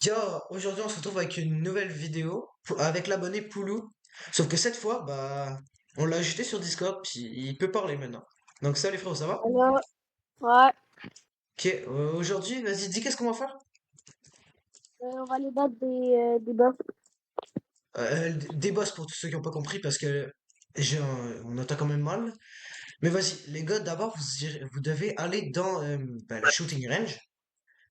Yo, aujourd'hui on se retrouve avec une nouvelle vidéo avec l'abonné Poulou. Sauf que cette fois, bah, on l'a ajouté sur Discord, puis il peut parler maintenant. Donc salut frérot, ça va? Alors, ouais, Ok, aujourd'hui, vas-y, dis qu'est-ce qu'on va faire? on va aller battre des boss. Des boss pour tous ceux qui n'ont pas compris, parce que on entend quand même mal. Mais vas-y, les gars, d'abord vous devez aller dans le shooting range,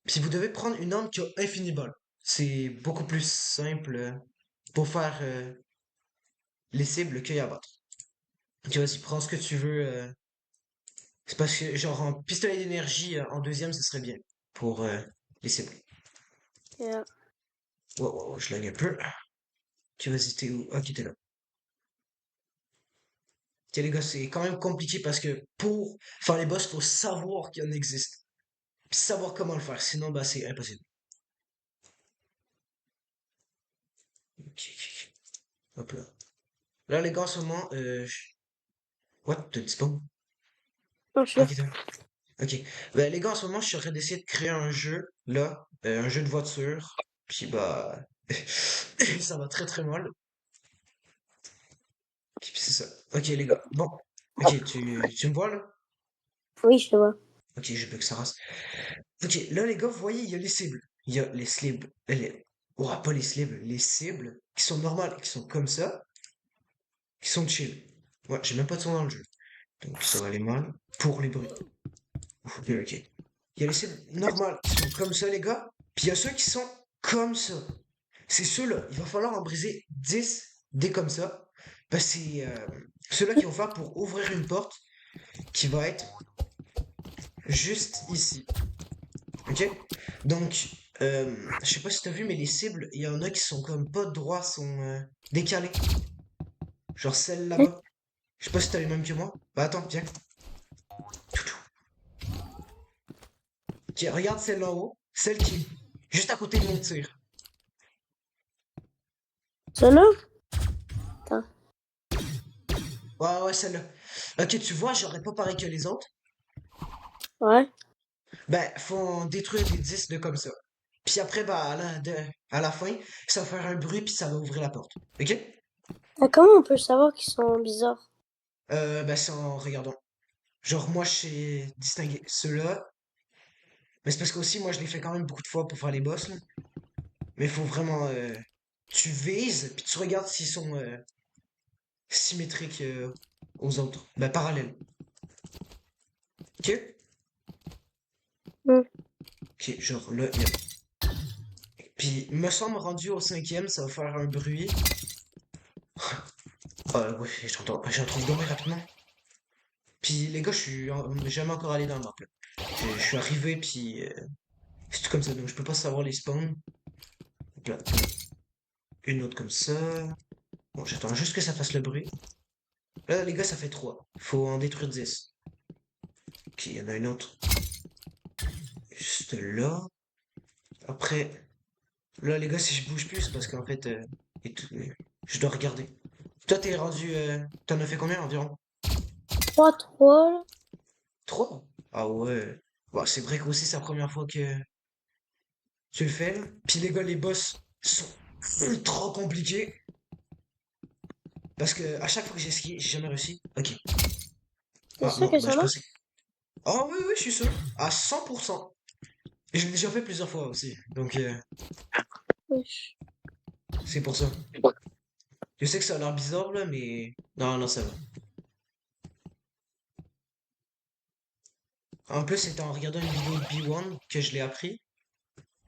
puis vous devez prendre une arme qui a infini ball. C'est beaucoup plus simple pour faire les cibles qu'il y a à battre. Ok, vas-y, prends ce que tu veux. C'est parce que, genre, en pistolet d'énergie en deuxième, ce serait bien. Pour les cibles. Euh, Wow, wow, wow, je lag un peu. Ok, vas-y, t'es où? Ok, t'es là. Ok, les gars, c'est quand même compliqué parce que pour faire les boss, faut savoir qu'il y en existe. Puis savoir comment le faire. Sinon, bah, c'est impossible. Ok, ok, ok. Hop là. Là, les gars, en ce moment, what? T'as dit pas? non, je suis Ah, là. ok, ok. Ben, les gars, en ce moment, je suis en train d'essayer de créer un jeu, là. Un jeu de voiture. Puis, bah, ça va très très mal. Ok, c'est ça. Ok, les gars. Bon. Ok, tu me vois là? Oui, je te vois. Ok, je veux que ça rase. Ok, là, les gars, vous voyez, il y a les cibles. Il y a les cibles. Ouah, pas les cibles. Les cibles qui sont normales, qui sont comme ça, qui sont chill. Ouais, j'ai même pas de son dans le jeu. Donc, ça va aller mal. Pour les bruits. Ok, ok. Il y a les cibles normales qui sont comme ça, les gars. Puis il y a ceux qui sont comme ça. C'est ceux-là. Il va falloir en briser 10 des comme ça. Parce que c'est ceux-là qui vont faire pour ouvrir une porte qui va être juste ici. Ok? Donc, je sais pas si t'as vu, mais les cibles, il y en a qui sont comme pas droits, sont décalés. Genre celle là-bas. Je sais pas si t'as les mêmes que moi. Bah attends, viens. Ok, regarde celle là en haut. Celle qui est juste à côté de mon tir. Solo? Attends. Ouais, ouais, celle-là. Ok, tu vois, j'aurais pas pareil que les autres. Ouais. Ben, faut en détruire les 10 de comme ça. Puis après, bah, à la fin, ça va faire un bruit, puis ça va ouvrir la porte. Ok? Ah, comment on peut savoir qu'ils sont bizarres? Ben, c'est en regardant. Genre, moi, je sais distinguer ceux-là. Mais c'est parce qu'aussi, moi, je l'ai fait quand même beaucoup de fois pour faire les boss, là. Mais il faut vraiment... tu vises, puis tu regardes s'ils sont symétriques aux autres. Ben, parallèles. Ok? Hmm. Ok, genre là, il y a... Puis, me semble rendu au cinquième, ça va faire un bruit. Ouais, j'en trouve dormir rapidement. Puis, les gars, jamais encore allé dans le map, là. Je suis arrivé, puis c'est tout comme ça, donc je peux pas savoir les spawns. Donc là, une autre comme ça. Bon, j'attends juste que ça fasse le bruit. Là, les gars, ça fait 3. Faut en détruire 10. Ok, il y en a une autre. Juste là. Après, là, les gars, si je bouge plus, c'est parce qu'en fait, je dois regarder. Toi, t'es rendu. T'en as fait combien environ? 3-3, là. 3. Ah ouais. Bon, c'est vrai qu'aussi, c'est la première fois que tu le fais, là. Puis les gars, les boss sont ultra compliqués. Parce que à chaque fois que j'ai skié, j'ai jamais réussi. Ok. T'es Ah sûr non, que bah ça je pensais. marche? Oh oui, oui, je suis sûr. À 100%. Et je l'ai déjà fait plusieurs fois aussi. Donc, Wesh. c'est pour ça. Je sais que ça a l'air bizarre, là, mais... Non, non, ça va. En plus, c'était en regardant une vidéo de B1 que je l'ai appris.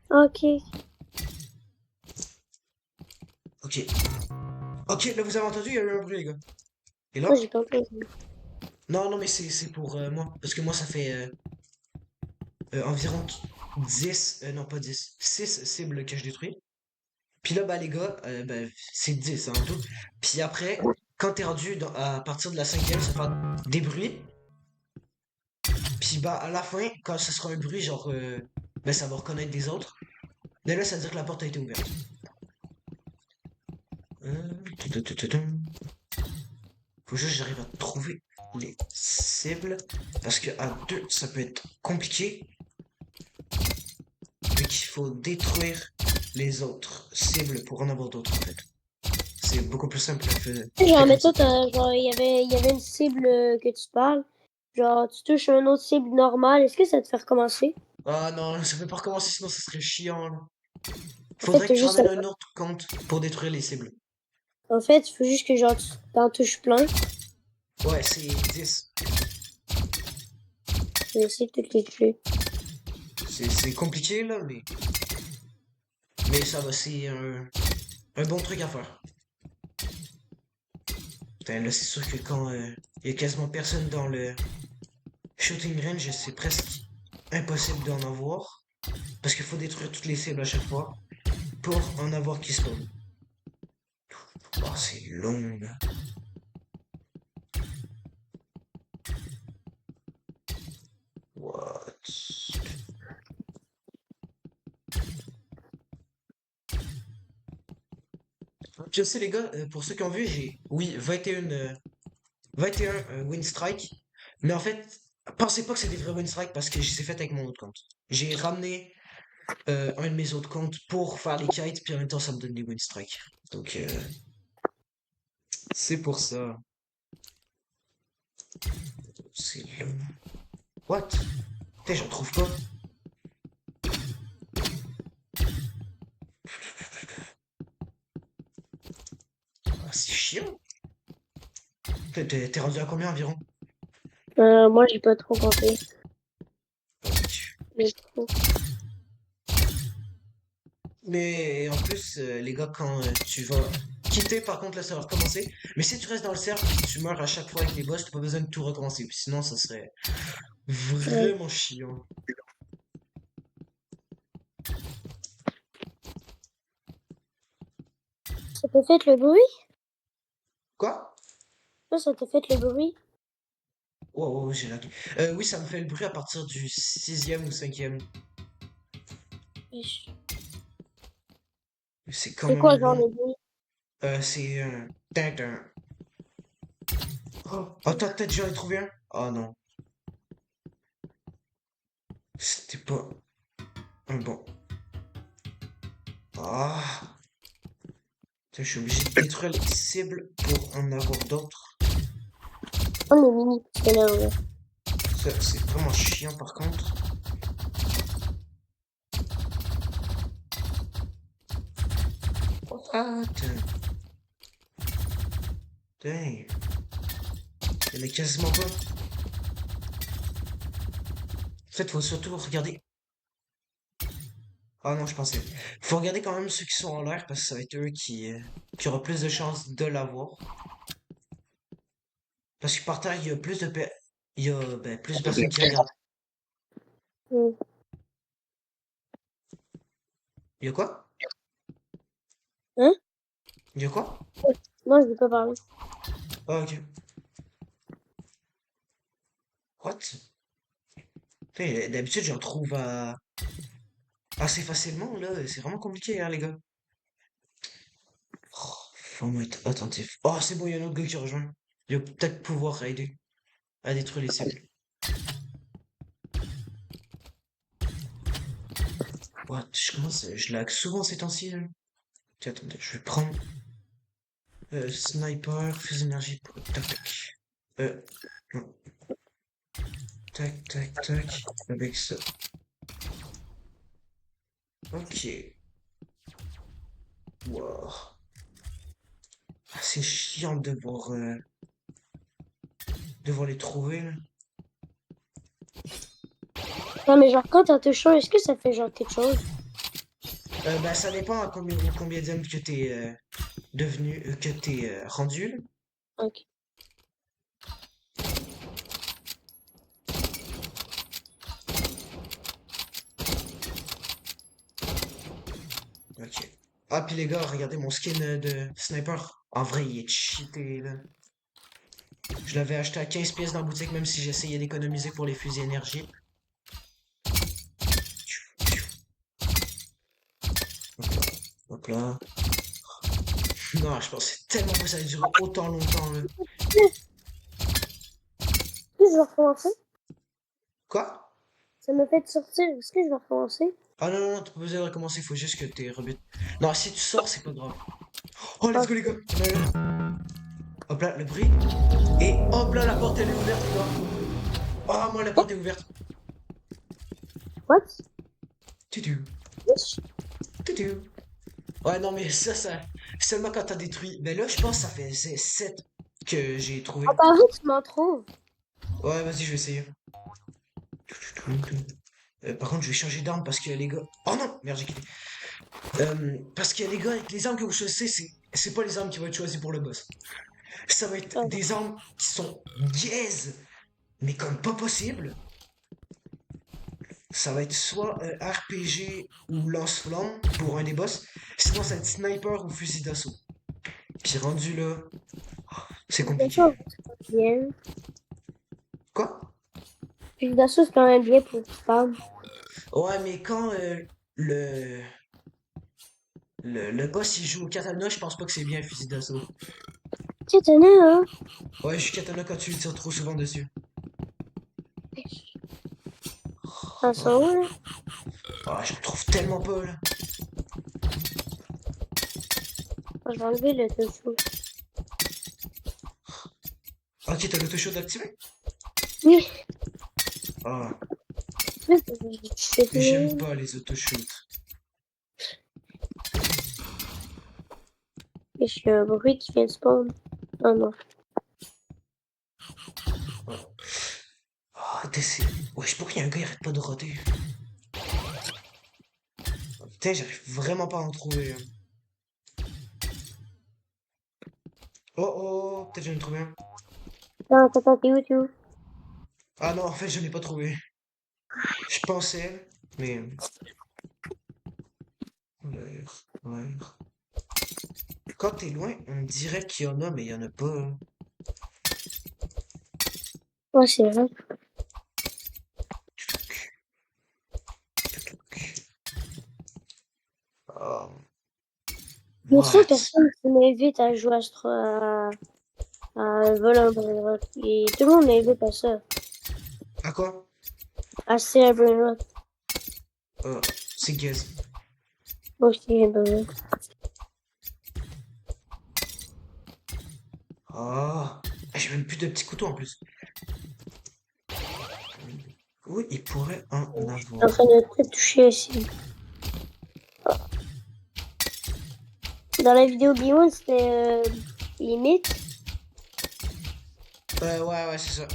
Ok. Ok. Ok, là, vous avez entendu, il y a eu un bruit, les gars. Et Moi, là? j'ai pas entendu. Non, non, mais c'est pour moi. Parce que moi, ça fait environ 10... non, pas 10. 6 cibles que je détruis. Puis là, bah, les gars, bah, c'est 10 en tout. Puis après, quand t'es rendu à partir de la cinquième, ça fait des bruits. Puis bah, à la fin, quand ce sera un bruit, genre, ben, ça va reconnaître des autres. Mais là, ça veut dire que la porte a été ouverte. Tutututum. Faut juste que j'arrive à trouver les cibles. Parce que à deux, ça peut être compliqué. Vu qu'il faut détruire. les autres cibles pour en avoir d'autres, en fait. C'est beaucoup plus simple Genre, fait comme ça. mettons, genre, il y avait une cible que tu parles. Genre, tu touches un autre cible normale. Est-ce que ça te fait recommencer? Ah non, ça peut pas recommencer, sinon ça serait chiant, là. En fait, Faudrait que t'as tu juste ramènes un autre compte pour détruire les cibles. En fait, il faut juste que genre, tu t'en touches plein. Ouais, c'est 10. Je vais essayer de toutes les tuer. C'est compliqué, là, mais ça va, c'est un bon truc à faire. Putain, là, c'est sûr que quand il y a quasiment personne dans le shooting range, c'est presque impossible d'en avoir. Parce qu'il faut détruire toutes les cibles à chaque fois pour en avoir qui spawn. Oh, c'est long, là. What? Je sais, les gars, pour ceux qui ont vu, j'ai, oui, 21 win strike. Mais en fait, pensez pas que c'est des vrais win strike parce que je les ai fait avec mon autre compte. J'ai ramené un de mes autres comptes pour faire les kites, puis en même temps, ça me donne des win strike. Donc, c'est pour ça. C'est long. What? Putain, j'en trouve pas. Ah, c'est chiant. T'es rendu à combien environ? Moi, j'ai pas trop compté. Mais trop. Mais en plus, les gars, quand tu vas quitter, par contre, là, ça va recommencer. Mais si tu restes dans le cercle et que tu meurs à chaque fois avec les boss, t'as pas besoin de tout recommencer. Puis sinon, ça serait Ouais. vraiment chiant. Ça t'a fait le bruit? Quoi? Ça t'a fait le bruit? Oh, oh, j'ai lagué. Oui, ça me fait le bruit à partir du sixième ou cinquième. Wesh. C'est quand C'est quoi, même genre, long. le bruit? C'est un... Tintin. Oh, attends, peut-être j'en ai trouvé un. Oh non. C'était pas un bon. Ah. Putain, je suis obligé de détruire les cibles pour en avoir d'autres. Oh, les mini pistolets, ouais. Ça, c'est vraiment chiant par contre. What? Dang. Il y en a quasiment pas. En fait, faut surtout regarder. Ah non, je pensais. Faut regarder quand même ceux qui sont en l'air parce que ça va être eux qui auront plus de chances de l'avoir. Parce que par terre, il y a plus de il y a plus de personnes qui regardent. Hmm. Il y a quoi? Hein? Il y a quoi? Non, je vais pas parler. Ah, ok. What? Putain, d'habitude, j'en trouve assez facilement, là. C'est vraiment compliqué, hein, les gars. Oh, faut être attentif. Oh, c'est bon, il y a un autre gars qui rejoint. Il va peut-être pouvoir aider à détruire les cibles. What? Je lag souvent ces temps-ci, là. Tiens, attendez, je vais prendre sniper, fusil énergie. Tac, tac. Non. Tac, tac, tac. Avec ça. Ok. Wow. Ah, c'est chiant de devoir les trouver, là. Non, mais genre, quand t'as tes chaud, est-ce que ça fait genre quelque chose? Bah, ça dépend à combien d'hommes que t'es devenu, que t'es rendu, là. Ok. Ok. Ah, puis les gars, regardez mon skin de sniper. En vrai, il est cheaté, là. Je l'avais acheté à 15 pièces dans la boutique, même si j'essayais d'économiser pour les fusils énergie. Hop là. Non, je pensais tellement que ça allait durer autant longtemps, là. Est-ce que je vais recommencer? Quoi? Ça me fait sortir. Est-ce que je vais recommencer? Ah non, non, non, t'as pas besoin de recommencer, faut juste que t'es rebut. Non, si tu sors, c'est pas grave. Oh, let's go, les gars. Ok. On est là. Hop là, le bruit. Et hop là, la porte, elle est ouverte, les gars. Ah, moi, la porte est ouverte. What? Tutu, Wesh. tutu. Ouais, non, mais ça, seulement quand t'as détruit. Mais là, je pense que ça fait 7 que j'ai trouvé. Ah, par où tu m'en trouves? Ouais, vas-y, je vais essayer. Par contre, je vais changer d'arme parce que les gars. Oh non! Merde, j'ai quitté. Parce que les gars, avec les armes que vous choisissez, c'est pas les armes qui vont être choisies pour le boss. Ça va être Ah, des armes qui sont dièses, mais comme pas possible. Ça va être soit RPG ou lance-flamme pour un des boss. Sinon, ça va être sniper ou fusil d'assaut. Puis rendu là, c'est compliqué. d'accord, c'est bien. Quoi? Puis d'assaut, c'est quand même bien pour spam. Ouais, mais quand le boss il joue au katana, je pense pas que c'est bien un fusil d'assaut. Tiens, tenez, hein? Ouais, je suis katana quand tu le tires trop souvent dessus. Ça sent où, là? Ah, je le trouve tellement pas là. Je vais enlever le tofu. Ok, t'as l'auto-shot activé? Oui, Ah, oui, c'est j'aime tout. pas les auto-shots. Et je un bruit qui vient de spawn. Oh non. Ah, ouais, je sais pas qu'il y a un gars, il arrête pas de roter. Putain, j'arrive vraiment pas à en trouver. Oh oh, peut-être j'en ai trouvé un. Non, attends, t'es où, t'es où? Ah non, en fait, je n'ai pas trouvé. Je pensais, mais. Ouais, ouais. Quand t'es loin, on dirait qu'il y en a, mais il y en a pas, hein. Ouais, c'est vrai. Oh, Il y a trop de what? personnes qui m'invitent à jouer à Vol et tout le monde m'invite à ça. À quoi? À Cyberpunk. Oh, c'est gaze. Moi aussi, j'aime bien. Oh, j'ai même plus de petits couteaux en plus. Oui, il pourrait en Je suis en avoir. train de te toucher aussi. Dans la vidéo B1, c'était limite. Ouais, ouais, c'est ça.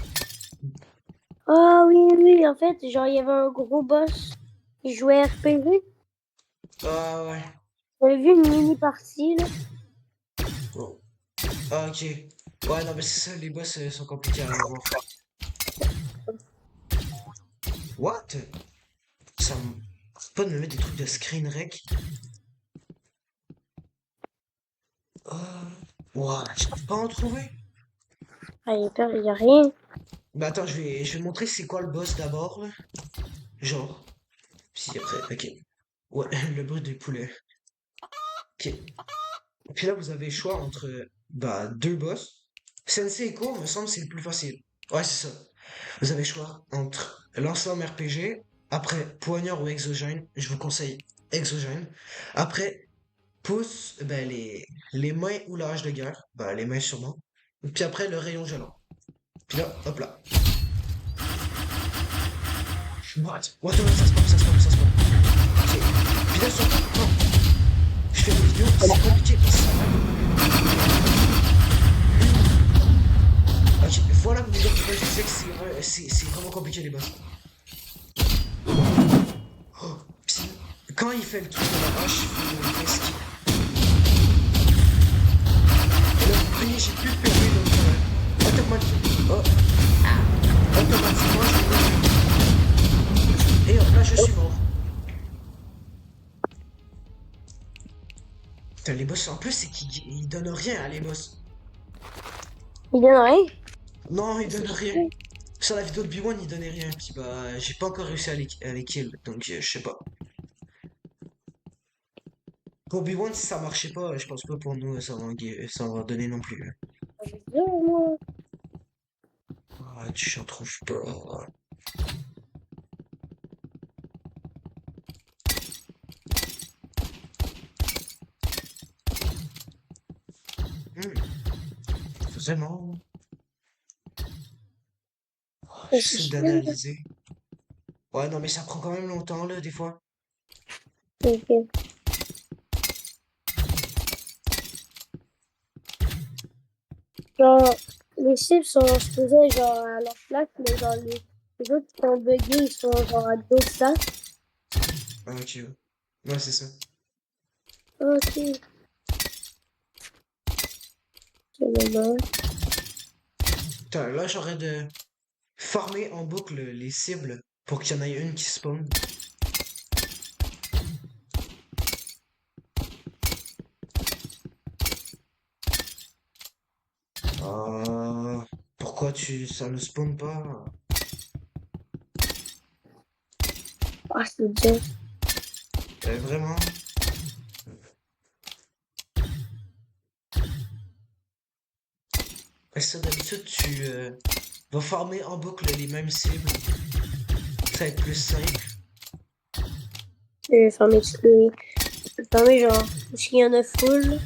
Ah oui, oui, en fait, genre, il y avait un gros boss qui jouait RPG. Ah ouais. J'avais vu une mini-partie, là. Oh. Ah, ok. Ouais, non, mais c'est ça, les boss sont compliqués à avoir. What? Ça me... C'est pas de me mettre des trucs de screen rec. Ah. Ouah, je peux pas en trouver. Ah, il y a rien. Bah attends, je vais montrer c'est quoi le boss d'abord, là. Genre. Puis après, ok. Ouais, le bruit du poulet. Ok. Puis là, vous avez le choix entre, bah, deux boss. Sensei Echo, me semble, c'est le plus facile. Ouais, c'est ça. Vous avez le choix entre l'ensemble RPG, après Poignard ou Exogène. Je vous conseille Exogène. Après, pouce, ben, les mains ou la hache de guerre. Bah, les mains sûrement. Puis après, le rayon gelant. Puis là, hop là. What? What? Non, ça se passe, ça se passe, ça se passe. Ok. Puis là, surtout, quand je fais des vidéos, c'est compliqué parce que ça Ok, voilà vous dire pourquoi je disais que c'est vraiment compliqué les boss. Oh, puis, quand il fait le truc de la hache, il faut esquive. Et là, vous voyez, j'ai plus de PV, donc automatiquement, automatiquement, je vais mourir. Et hop là, je suis mort. Putain, les boss, en plus, c'est qu'ils donnent rien à les boss. Il donne rien. Non, ils C'est donnent rien. fou. Sur la vidéo de B1, ils donnaient rien. Puis bah, j'ai pas encore réussi à les kill, donc je sais pas. Pour B1, si ça marchait pas, je pense pas pour nous, ça va donner non plus. Je veux dire, moi. Ah, j'en trouve pas. Vraiment. Mais c'est J'essaie chiant, là. d'analyser. Ouais, non, mais ça prend quand même longtemps, là, des fois. Ok. Genre, les cibles sont supposés genre à leur place, mais genre les autres qui sont buggés, ils sont genre à d'autres places. Ah, ok, ouais. Ouais, c'est ça. Ok, c'est dommage. Putain, là, j'aurais de farmer en boucle les cibles pour qu'il y en ait une qui spawn. Ah, pourquoi ça ne spawn pas? Ah, c'est dur. Vraiment? Et ça, d'habitude, tu vas farmer en boucle les mêmes cibles. Ça va être plus simple. Je vais fermer toutes les. Je vais fermer genre, s'il y en a full,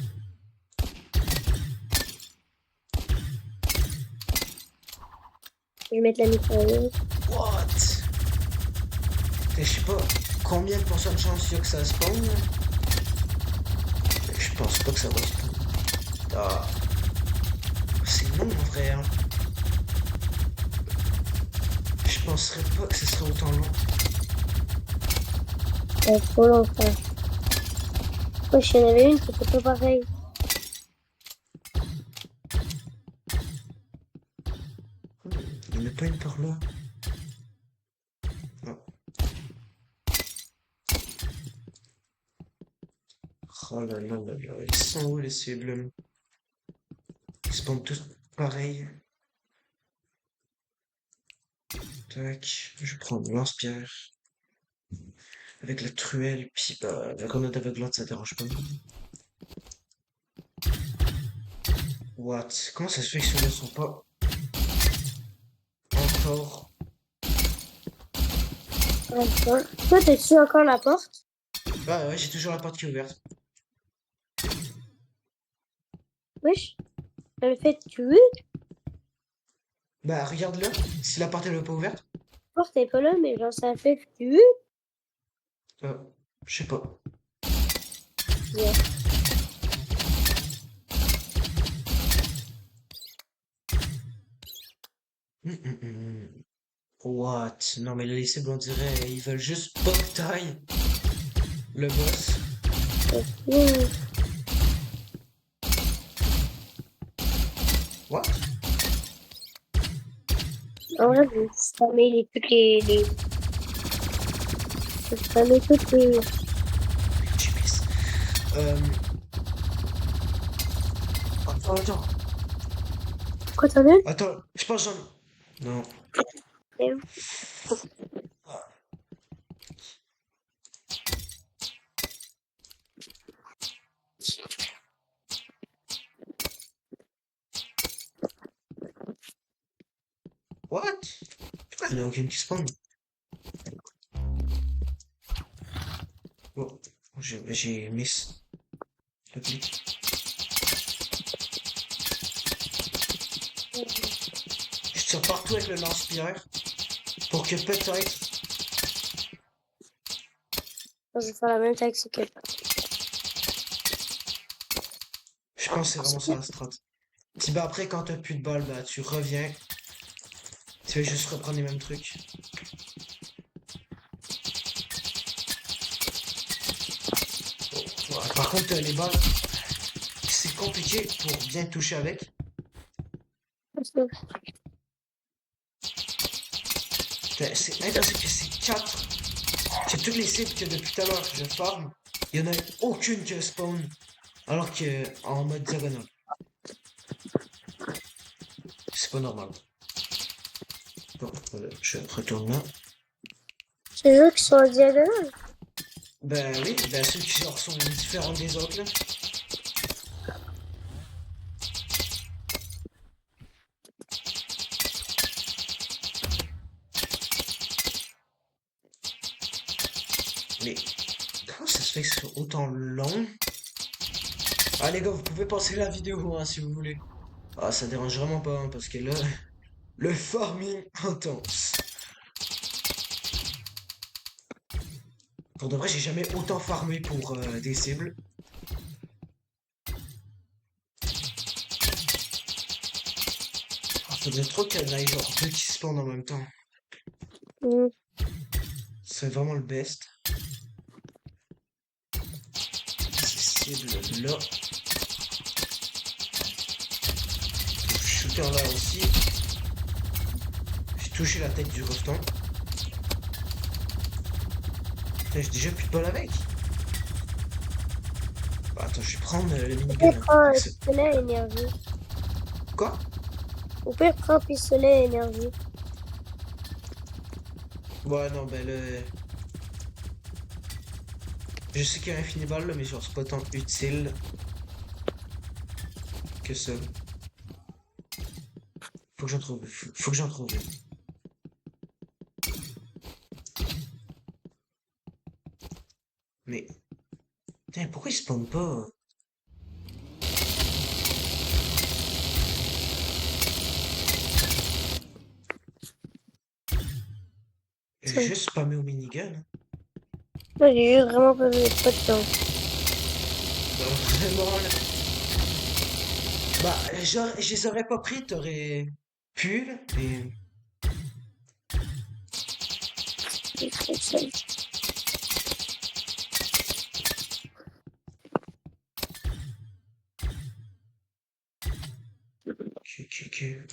je vais mettre la mitrailleuse. What? Et je sais pas combien de pourcents de chance il y a que ça spawn, là. Je pense pas que ça va spawn. Ah, c'est long en vrai, hein. Je penserais pas que ce serait autant long. C'est trop longtemps. Ouais, il y en avait une qui était pas pareille. Il n'y en a pas une par là. Non. Oh là là là là. Ils sont où les cibles? Ils spawnent tous pareil. Tac. Je prends le lance-pierre. Avec la truelle, puis bah, la grenade aveuglante, ça dérange pas. What? Comment ça se fait que ceux-là sont pas encore... Enfin. Toi, t'as-tu encore la porte? Ah ouais, j'ai toujours la porte qui est ouverte. Wesh, ça me fait tuer. Bah regarde-le, si la porte elle est pas ouverte. La porte est pas là, mais genre, ça fait tuer. Euh, je sais pas. Yeah. Hum. What? Non mais là, les cibles on dirait ils veulent juste pas que t'ailles le boss. Hmm. What? En vrai, je vais spammer je vais spammer toutes les. J'ai mis. Euh... Attends. Quoi, t'en as une? Attends, je pense que j'en ai. Non. What? Pourquoi il y en a aucune qui spawn? Bon, j'ai miss le clic. Je tire partout avec le lance-pierre pour que peut-être. Je vais faire la même tactique que Je pense que c'est vraiment ça la strat. Si bah après quand t'as plus de balles, bah tu reviens. Tu vas juste reprendre les mêmes trucs. Ouais, par contre les balles, c'est compliqué pour bien toucher avec. toi. C'est impossible que c'est 4. C'est toutes les cibles que depuis tout à l'heure que je farm. Il y en a aucune qui spawn. Alors que en mode diagonale. C'est pas normal. Bon, voilà, je retourne là. C'est eux qui sont en diagonale. Ben oui, ben ceux qui genre sont différents des autres là. Mais comment ça se fait que c'est autant long? Ah les gars, vous pouvez passer la vidéo hein, si vous voulez. Ah, ça dérange vraiment pas, hein, parce que là, le farming intense. Pour de vrai, j'ai jamais autant farmé pour des cibles. Ah, faudrait trop qu'il y en ait genre deux qui spawnent en même temps. Hmm. C'est vraiment le best. Ces cibles là. Shooter là aussi. J'ai touché la tête du rejeton. Putain, j'ai déjà plus de bol avec. Bah, attends, je vais prendre le Au pire, minigun. prends un Avec ça. pistolet à énergie. Quoi? Au pire, prends un pistolet à énergie. Ouais, non, ben le. Je sais qu'il y a un Infiniball là, mais genre c'est pas tant utile que ça. Faut que j'en trouve. Faut que j'en trouve une. Mais. Putain, pourquoi il spawn pas? J'ai Ça. juste spammé au minigun. Moi, j'ai juste vraiment pas de temps. Bah, vraiment là. Bah, genre, je les aurais pas pris, t'aurais pu, là, mais. C'est trop seul.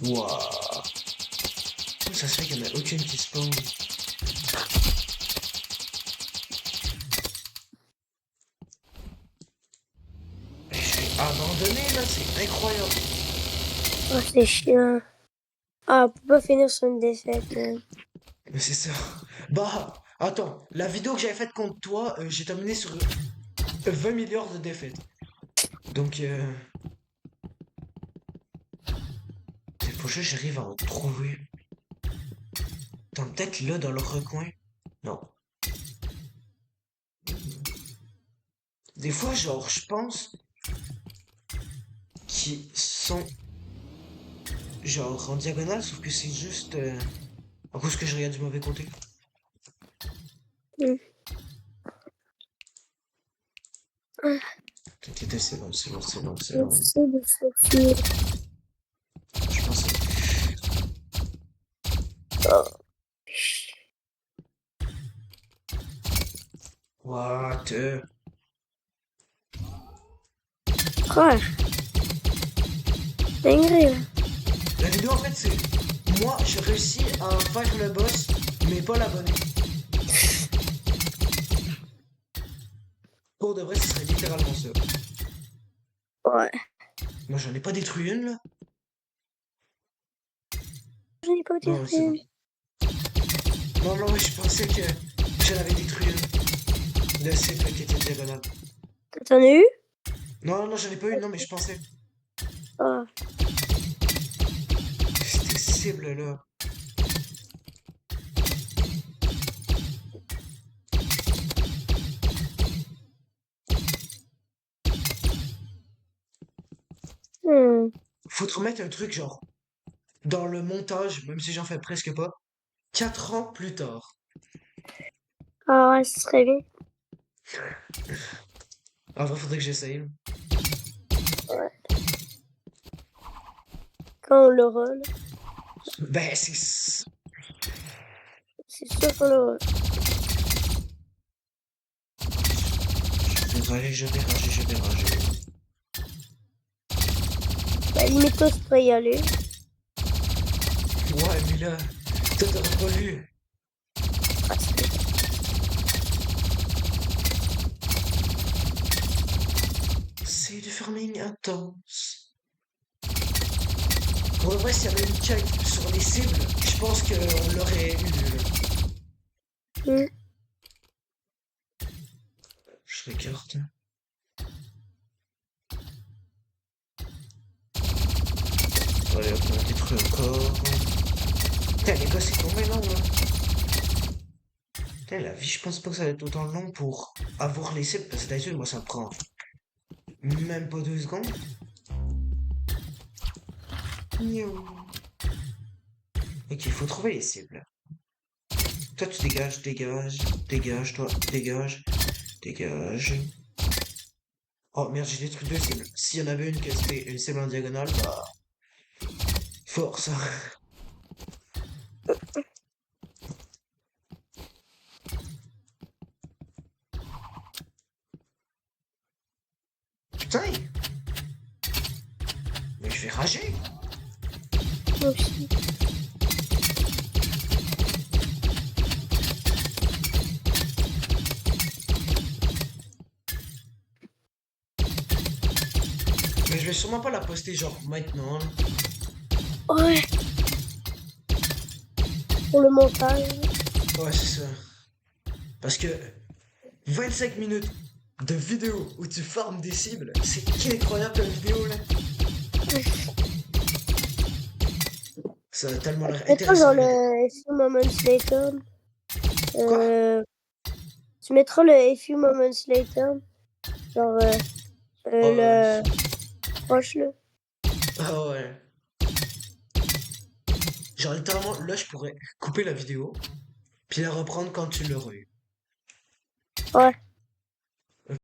Wouah. Comment ça se fait qu'il y en a aucune qui spawn? Je vais abandonner là, c'est incroyable. Oh, c'est chiant. Ah, on peut pas finir sur une défaite. Mais c'est ça. Bah, attends, la vidéo que j'avais faite contre toi, j'ai terminé sur 20 milliards de défaites. Donc, c'est pour ça que j'arrive à en trouver. Attends, peut-être là dans le recoin. Non. Des fois, genre, je pense qu'ils sont genre en diagonale, sauf que c'est juste à cause que je regarde du mauvais côté. Hmm. T'inquiète, c'est bon, c'est bon, c'est bon, c'est bon. Merci de Sophie. Je pense. Oh. What? Frère, dinguerie, là. La vidéo, en fait, c'est moi, je réussis à faire le boss, mais pas l'abonné. Pour de vrai, ce serait littéralement ça. Ouais. Moi, j'en ai pas détruit une, là. J'en ai pas Non, c'est bon. détruit. Non, non, je pensais que j'en avais détruit une. Le cible qui était diagonale. T'en as eu? Non, non, j'en ai pas eu, non, mais je pensais. Ah. C'était cible, là. Hmm. Faut te remettre un truc, genre, dans le montage, même si j'en fais presque pas. 4 ans plus tard. Ah ouais, ce serait bien. En vrai, faudrait que j'essaye. Ouais. Quand on l'aura, là. Ben, c'est. C'est sûr qu'on l'aura. Désolé, je vais ranger, je vais ranger. Bah, limite, toi, tu pourrais y aller. Ouais, mais là, toi, t'aurais pas lu. Ah, C'est du farming intense. Pour le vrai, s'il y avait une quête sur les cibles, je pense qu'on l'aurait eu. hmm. Je regarde. Allez, hop, on a détruit encore. Putain, les gars, c'est combien long, là? Putain, la vie, je pense pas que ça va être autant long pour avoir les cibles, parce que d'habitude, moi, ça me prend Même pas 2 secondes. Miaou. Ok, il faut trouver les cibles. Toi, tu dégages, dégage, dégage, toi, dégage, dégage. Oh merde, j'ai détruit 2 cibles. S'il y en avait une qui était une cible en diagonale, bah, force. Putain, mais je vais rager. Moi aussi. Mais je vais sûrement pas la poster genre maintenant. Ouais, pour le montage. Ouais, c'est ça. Parce que 25 minutes de vidéo où tu farmes des cibles, c'est incroyable comme vidéo là. Ça a tellement l'air Mais toi, intéressant genre à regarder. le Few Moments Later. Quoi? Euh, tu mettras le Few Moments Later. Genre Ouais. le proche là. Ah ouais. Genre littéralement, là je pourrais couper la vidéo, puis la reprendre quand tu l'auras eu. Ouais.